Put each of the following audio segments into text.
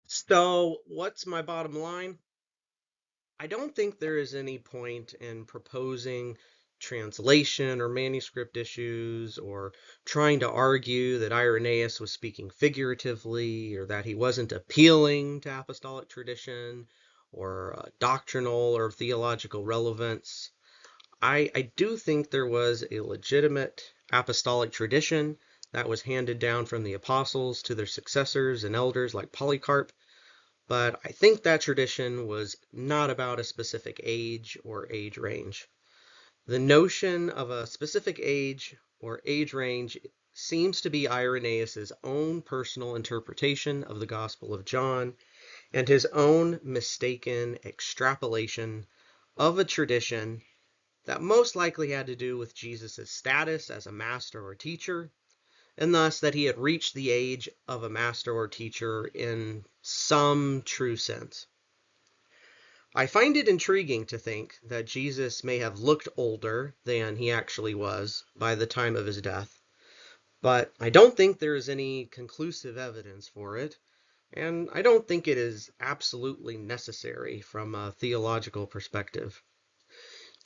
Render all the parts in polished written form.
So, what's my bottom line? I don't think there is any point in proposing translation or manuscript issues or trying to argue that Irenaeus was speaking figuratively or that he wasn't appealing to apostolic tradition or doctrinal or theological relevance. I do think there was a legitimate apostolic tradition that was handed down from the apostles to their successors and elders like Polycarp. But I think that tradition was not about a specific age or age range. The notion of a specific age or age range seems to be Irenaeus' own personal interpretation of the Gospel of John and his own mistaken extrapolation of a tradition that most likely had to do with Jesus' status as a master or teacher, and thus that he had reached the age of a master or teacher in some true sense. I find it intriguing to think that Jesus may have looked older than he actually was by the time of his death, but I don't think there is any conclusive evidence for it, and I don't think it is absolutely necessary from a theological perspective.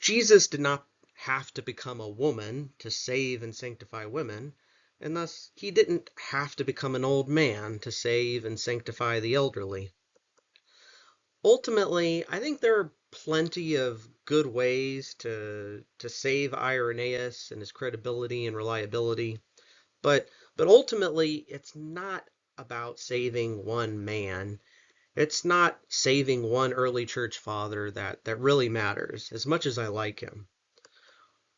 Jesus did not have to become a woman to save and sanctify women, and thus he didn't have to become an old man to save and sanctify the elderly. Ultimately, I think there are plenty of good ways to save Irenaeus and his credibility and reliability, but ultimately it's not about saving one man. It's not saving one early church father that really matters, as much as I like him.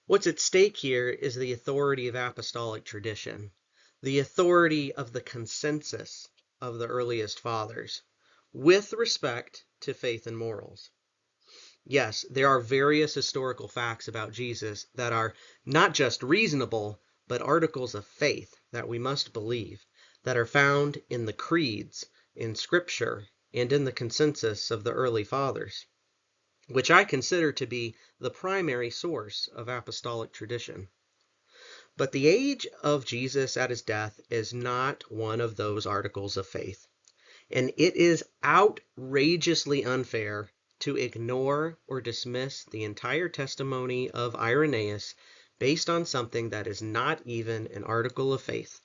What's at stake here is the authority of apostolic tradition, the authority of the consensus of the earliest fathers, with respect to faith and morals. Yes, there are various historical facts about Jesus that are not just reasonable, but articles of faith that we must believe, that are found in the creeds, in Scripture, and in the consensus of the early fathers, which I consider to be the primary source of apostolic tradition. But the age of Jesus at his death is not one of those articles of faith, and it is outrageously unfair to ignore or dismiss the entire testimony of Irenaeus based on something that is not even an article of faith,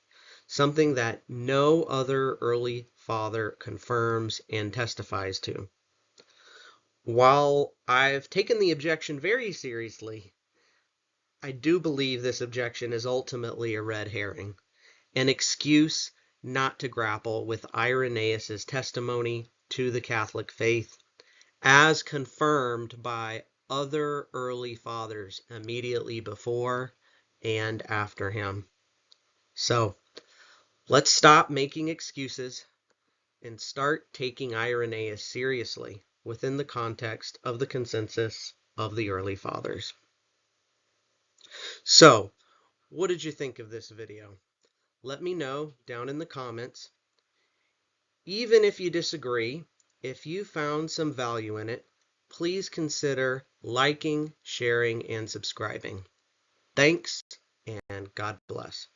something that no other early father confirms and testifies to. While I've taken the objection very seriously, I do believe this objection is ultimately a red herring, an excuse not to grapple with Irenaeus' testimony to the Catholic faith as confirmed by other early fathers immediately before and after him. So let's stop making excuses and start taking Irenaeus seriously within the context of the consensus of the early fathers. So, what did you think of this video? Let me know down in the comments. Even if you disagree, if you found some value in it, please consider liking, sharing, and subscribing. Thanks, and God bless.